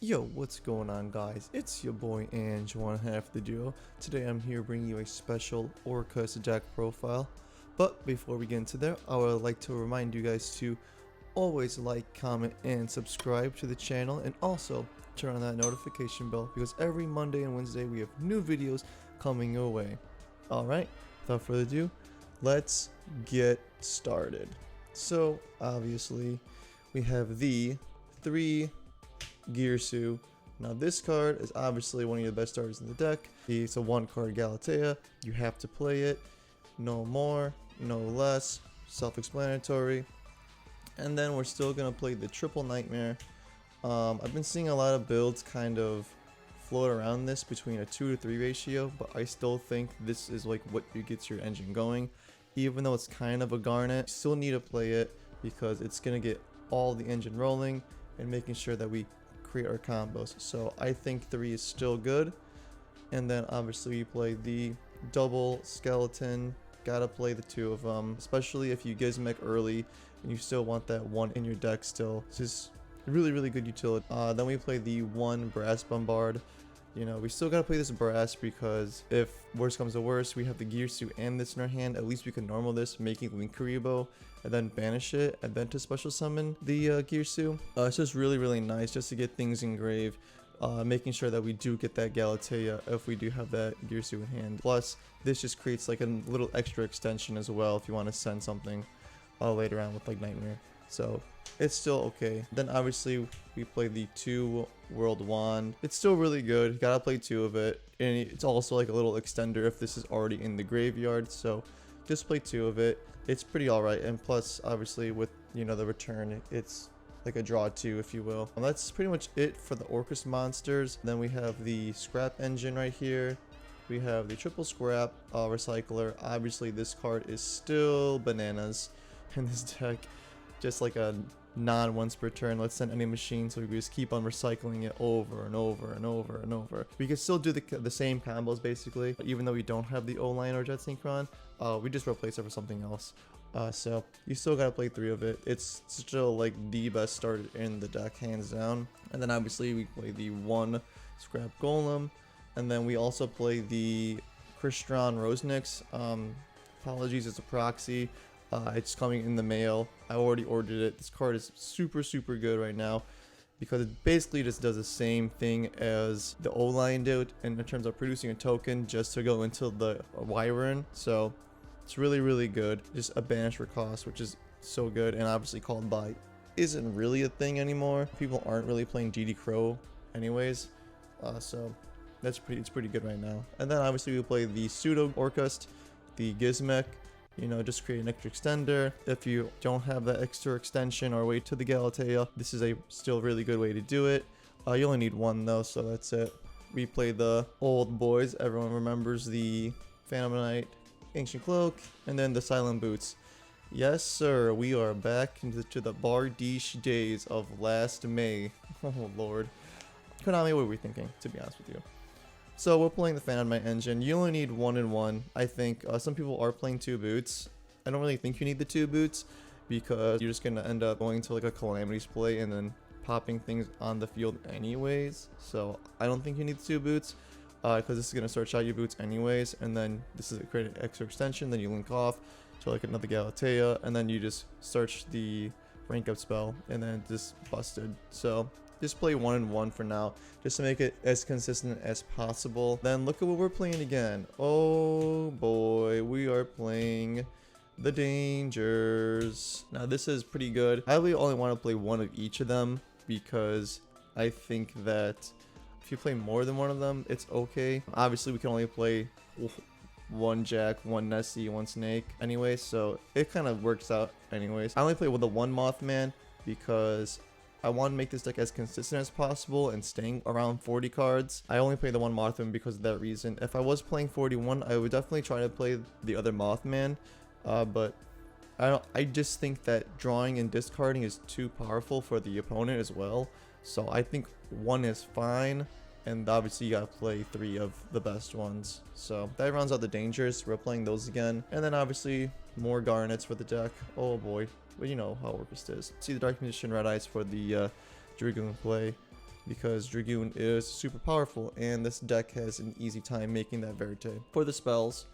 Yo, what's going on, guys? It's your boy Ange, one half the duo. Today I'm here bringing you a special Orcust deck profile. But before we get into there, I would like to remind you guys to always like, comment, and subscribe to the channel, and also turn on that notification bell because every Monday and Wednesday we have new videos coming your way. Alright, without further ado, let's get started. So, obviously, we have the 3 yugioh. Now this card is obviously one of the best starters in the deck. It's a 1-card Galatea. You have to play it. No more, no less. Self-explanatory. And then we're still going to play the Triple Nightmare. I've been seeing a lot of builds kind of float around this between a 2 to 3 ratio, but I still think this is like what gets your engine going. Even though it's kind of a garnet, you still need to play it because it's going to get all the engine rolling and making sure that we create our combos. So I think 3 is still good. And then obviously you play the double skeleton. Gotta play the 2 of them, especially if you gizmec early and you still want that 1 in your deck still. It's just really good utility. Then we play the 1 brass bombard. You know, we still gotta play this brass because if worst comes to worst, we have the yugioh and this in our hand. At least we can normal this, making Linkuriboh, and then banish it, and then to special summon the yugioh. It's just really nice just to get things engraved, making sure that we do get that Galatea if we do have that yugioh in hand. Plus, this just creates like a little extra extension as well if you want to send something later on with like Nightmare. So it's still okay. Then obviously we play the 2 World Wand. It's still really good. You gotta play 2 of it, and it's also like a little extender if this is already in the graveyard. So just play 2 of it. It's pretty alright, and plus obviously with, you know, the return, it's like a draw 2 if you will. And that's pretty much it for the Orcust monsters. Then we have the scrap engine right here. We have the triple scrap recycler. Obviously this card is still bananas in this deck. Just like a non-once per turn, let's send any machine, so we just keep on recycling it over and over and over and over. We can still do the same combos basically, but even though we don't have the O-Line or Jet Synchron, we just replace it for something else. So you still gotta play 3 of it. It's still like the best start in the deck, hands down. And then obviously we play the 1 scrap golem, and then we also play the Crystron Rosenix. Apologies, it's a proxy. It's coming in the mail. I already ordered it. This card is super good right now because it basically just does the same thing as the O-Line did in terms of producing a token just to go into the Wyvern. So it's really good. Just a banish for cost, which is so good. And obviously Called By isn't really a thing anymore. People aren't really playing GD Crow anyways. So it's pretty good right now. And then obviously we play the pseudo Orcust, the gizmec. You know, just create an extra extender. If you don't have that extra extension or wait to the Galatea, this is a still really good way to do it. You only need 1 though, so that's it. We play the old boys. Everyone remembers the Phantom Knight, Ancient Cloak, and then the Silent Boots. Yes, sir, we are back into the Bardiche days of last May. Oh, Lord. Konami, what were we thinking, to be honest with you? So we're playing the Phantom Knight engine. You only need 1 and 1. I think some people are playing 2 boots. I don't really think you need the 2 boots because you're just gonna end up going to like a Calamities play and then popping things on the field anyways. So I don't think you need the 2 boots because this is gonna start shot your boots anyways, and then this is a create an extra extension. Then you link off to like another Galatea, and then you just search the rank up spell, and then just busted. So just play 1 and 1 for now, just to make it as consistent as possible. Then look at what we're playing again. Oh boy, we are playing the Dangers. Now this is pretty good. I really only want to play 1 of each of them because I think that if you play more than 1 of them, it's okay. Obviously we can only play 1 Jack, 1 Nessie, 1 Snake anyway, so it kind of works out anyways. I only play with the 1 Mothman because I want to make this deck as consistent as possible and staying around 40 cards. I only play the 1 Mothman because of that reason. If I was playing 41, I would definitely try to play the other Mothman, but I just think that drawing and discarding is too powerful for the opponent as well. So I think 1 is fine, and obviously you gotta play 3 of the best ones. So that rounds out the Dangers. We're playing those again, and then obviously more garnets for the deck. Oh boy. But you know how Orcust is. See the Dark Magician Red Eyes for the Dragoon play. because Dragoon is super powerful, and this deck has an easy time making that Verite. For the spells,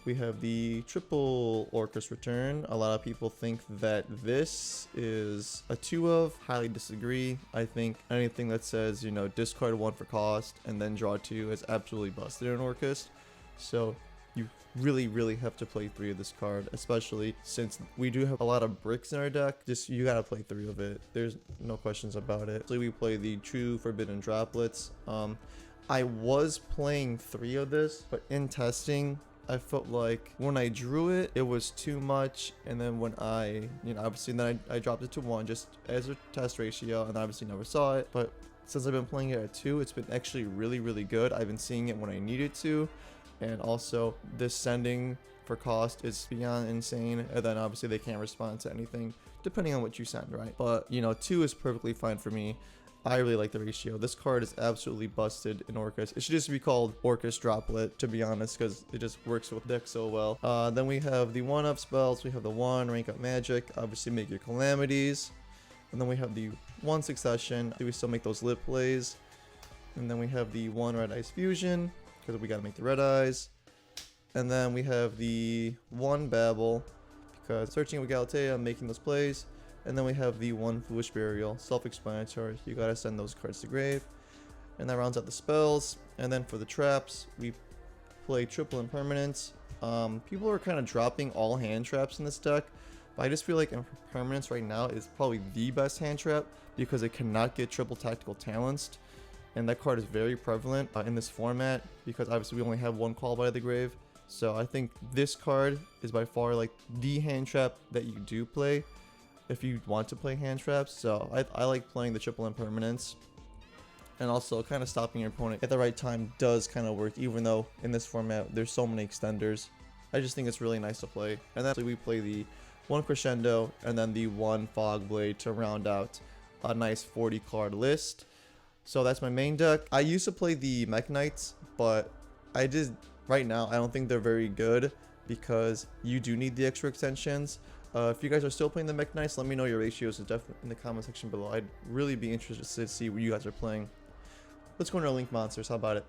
we have the triple Orcust return. A lot of people think that this is a 2 of. Highly disagree. I think anything that says, you know, discard 1 for cost and then draw 2 is absolutely busted in Orcust. So you really have to play 3 of this card, especially since we do have a lot of bricks in our deck. Just you gotta play 3 of it. There's no questions about it. So we play the true forbidden droplets. I was playing 3 of this, but in testing, I felt like when I drew it, it was too much, and then when I, you know, obviously then I dropped it to 1 just as a test ratio, and obviously never saw it. But since I've been playing it at 2, it's been actually really good. I've been seeing it when I needed to, and also this sending for cost is beyond insane. And then obviously they can't respond to anything depending on what you send, right? But you know, 2 is perfectly fine for me. I really like the ratio. This card is absolutely busted in Orcust. It should just be called Orcust Droplet, to be honest, because it just works with deck so well. Then we have the 1-up spells. We have the 1 rank up magic, obviously make your calamities. And then we have the 1 succession. Do we still make those lip plays? And then we have the 1 red eyes fusion, because we got to make the red eyes. And then we have the 1 babble, because searching with Galatea, making those plays. And then we have the 1 foolish burial, self-explanatory. You gotta send those cards to grave. And that rounds out the spells. And then for the traps, we play triple impermanence. People are kind of dropping all hand traps in this deck, but I just feel like impermanence right now is probably the best hand trap because it cannot get triple tactical talanced, and that card is very prevalent in this format because obviously we only have 1 call by the grave. So I think this card is by far like the hand trap that you do play if you want to play hand traps. So I like playing the triple impermanence, and also kind of stopping your opponent at the right time does kind of work, even though in this format there's so many extenders. I just think it's really nice to play. And then we play the 1 crescendo and then the 1 fog blade to round out a nice 40 card list. So that's my main deck. I used to play the Mech Knights, but right now I don't think they're very good because you do need the extra extensions. If you guys are still playing the Mech Knights, let me know your ratios definitely in the comment section below. I'd really be interested to see what you guys are playing. Let's go into our Link Monsters. How about it?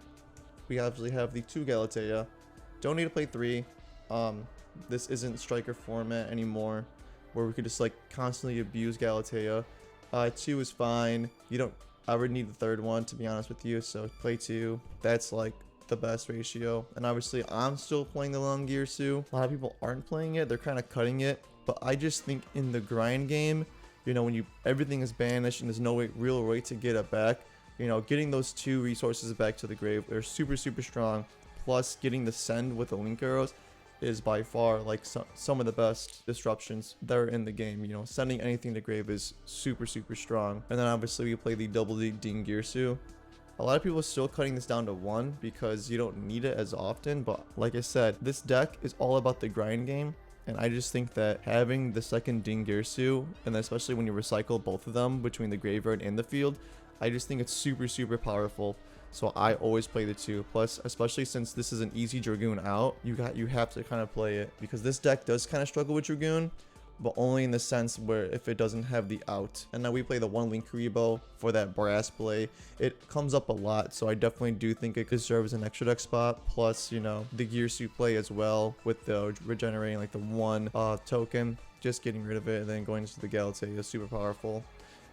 We obviously have the 2 Galatea. Don't need to play 3. This isn't striker format anymore where we could just like constantly abuse Galatea. 2 is fine. You don't ever need the 3rd one, to be honest with you, so play 2. That's like the best ratio. And obviously I'm still playing the Longirsu. A lot of people aren't playing it. They're kind of cutting it. But I just think in the grind game, you know, when everything is banished and there's no real way to get it back, you know, getting those 2 resources back to the grave are super strong. Plus getting the send with the link arrows is by far like some of the best disruptions that are in the game. You know, sending anything to grave is super strong. And then obviously we play the double Dingirsu. A lot of people are still cutting this down to 1 because you don't need it as often, but like I said, this deck is all about the grind game. And I just think that having the 2nd Dingirsu, and especially when you recycle both of them between the graveyard and the field, I just think it's super powerful. So I always play the 2. Plus, especially since this is an easy Dragoon out, you have to kind of play it because this deck does kind of struggle with Dragoon, but only in the sense where if it doesn't have the out. And now we play the 1 Linkuriboh for that brass play. It comes up a lot, so I definitely do think it deserves an extra deck spot. Plus, you know, the Girsu play as well with the regenerating like the 1 token, just getting rid of it and then going into the Galatea is super powerful.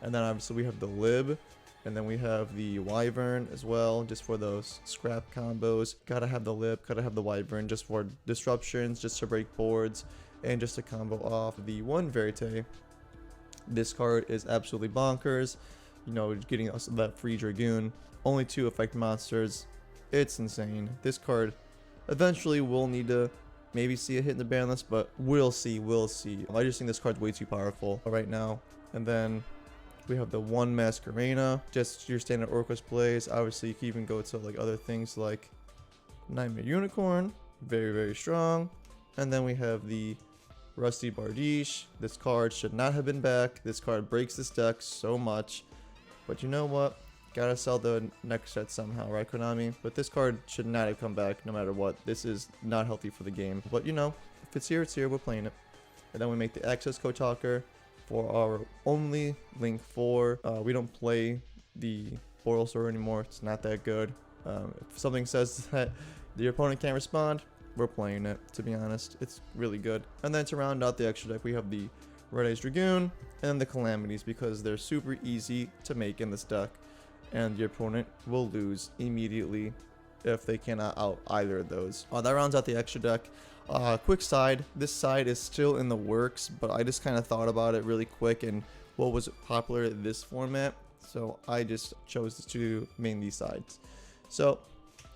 And then obviously we have the Lib, and then we have the Wyvern as well, just for those scrap combos. Gotta have the Lib, gotta have the Wyvern just for disruptions, just to break boards, and just to combo off the 1 Verite. This card is absolutely bonkers. You know, getting us that free Dragoon. Only 2 effect monsters. It's insane. This card eventually will need to maybe see a hit in the ban list, but we'll see. I just think this card's way too powerful right now. And then we have the 1 Masquerena. Just your standard Orcust plays. Obviously, you can even go to like other things like Nightmare Unicorn. Very strong. And then we have the Rusty Bardiche. This card should not have been back. This card breaks this deck so much. But you know what? Gotta sell the next set somehow, right, Konami? But this card should not have come back no matter what. This is not healthy for the game. But you know, if it's here, it's here. We're playing it. And then we make the Access Code Talker for our only Link 4. We don't play the Borrelsaur anymore. It's not that good. If something says that your opponent can't respond, we're playing it, to be honest. It's really good. And then to round out the extra deck, we have the Red Eyes Dragoon and the Calamities, because they're super easy to make in this deck, and your opponent will lose immediately if they cannot out either of those. That rounds out the extra deck. Quick side, this side is still in the works, but I just kind of thought about it really quick and what was popular in this format, so I just chose to main these sides. So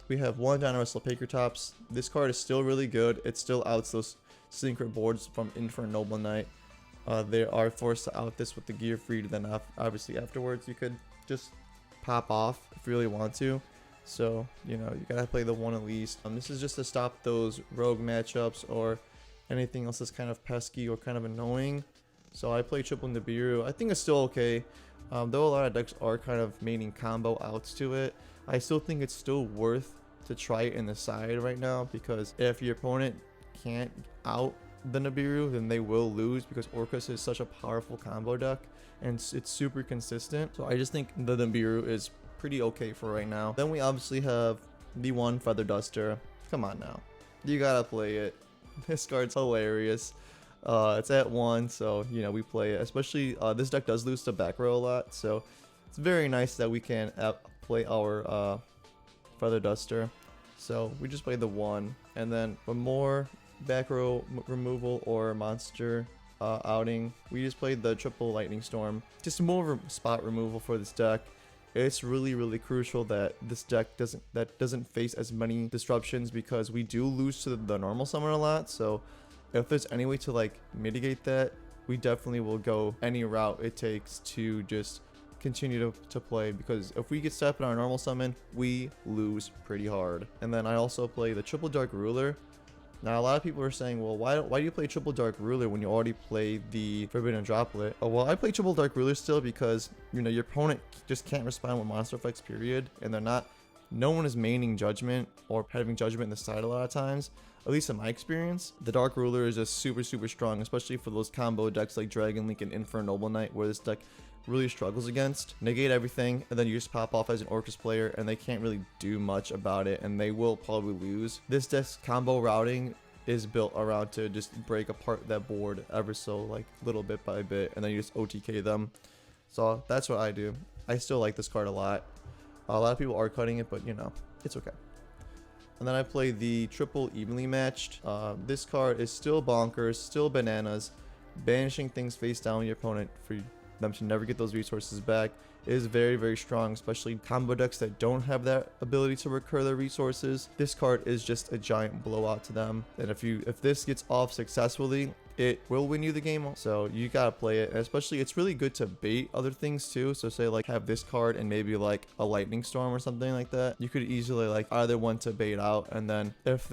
we have one Dynamax Lapakertops. This card is still really good. It still outs those Synchro boards from Infernoble Knight. They are forced to out this with the Gear Freed, then obviously afterwards you could just pop off if you really want to. So, you know, you gotta play the one at least. This is just to stop those rogue matchups or anything else that's kind of pesky or kind of annoying. So I play triple Nibiru. I think it's still okay. Though a lot of decks are kind of maining combo outs to it, I still think it's still worth to try it in the side right now, because if your opponent can't out the Nibiru, then they will lose, because Orcust is such a powerful combo deck and it's super consistent. So I just think the Nibiru is pretty okay for right now. Then we obviously have the one Feather Duster. Come on now, you gotta play it. This card's hilarious. It's at 1, so you know we play it. Especially this deck does lose to back row a lot, so it's very nice that we can play our Feather Duster. So we just play the 1, and then for more back row removal or monster outing, we just played the triple Lightning Storm. Just more spot removal for this deck. It's really crucial that this deck doesn't face as many disruptions, because we do lose to the normal summon a lot. So if there's any way to like mitigate that, we definitely will go any route it takes to just continue to play, because if we get stuck in our normal summon, we lose pretty hard. And then I also play the triple Dark Ruler. Now a lot of people are saying, well, why do you play triple Dark Ruler when you already play the Forbidden Droplet? Oh, well, I play triple Dark Ruler still because, you know, your opponent just can't respond with monster effects, period, and no one is maining Judgment or having Judgment in the side a lot of times. At least in my experience, the Dark Ruler is just super strong, especially for those combo decks like Dragon Link and Infernoble Knight, where this deck really struggles against. Negate everything, and then you just pop off as an Orcust player, and they can't really do much about it, and they will probably lose. This deck's combo routing is built around to just break apart that board ever so like little bit by bit, and then you just OTK them. So that's what I do. I still like this card a lot. A lot of people are cutting it, but you know, it's okay. And then I play the triple Evenly Matched. This card is still bonkers, still bananas. Banishing things face down with your opponent for them to never get those resources back is very strong, especially combo decks that don't have that ability to recur their resources. This card is just a giant blowout to them, and if this gets off successfully, it will win you the game. So you gotta play it, and especially it's really good to bait other things too. So say like have this card and maybe like a Lightning Storm or something like that. You could easily like either one to bait out, and then if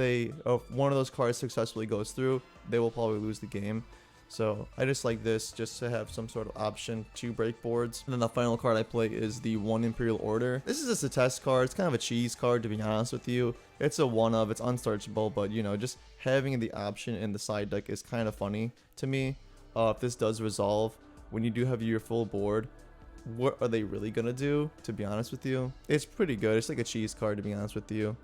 one of those cards successfully goes through, they will probably lose the game. So I just like this just to have some sort of option to break boards. And then the final card I play is the one Imperial Order. This is just a test card. It's kind of a cheese card, to be honest with you. It's a one-of, it's unsearchable, but you know, just having the option in the side deck is kind of funny to me. If this does resolve, when you do have your full board, what are they really gonna do, to be honest with you? It's pretty good. It's like a cheese card, to be honest with you.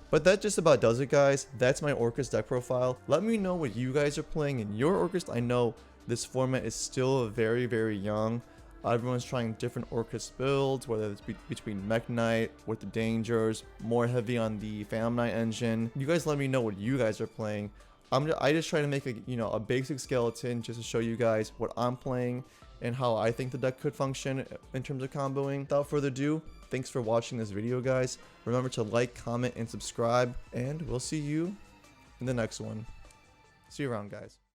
But that just about does it, guys. That's my Orcust deck profile. Let me know what you guys are playing in your Orcust. I know this format is still very young. Everyone's trying different Orcust builds, whether it's between Mech Knight, with the Dangers, more heavy on the Phantom Knight engine. You guys let me know what you guys are playing. I just try to make a basic skeleton just to show you guys what I'm playing and how I think the deck could function in terms of comboing. Without further ado, thanks for watching this video, guys. Remember to like, comment, and subscribe, and we'll see you in the next one. See you around, guys.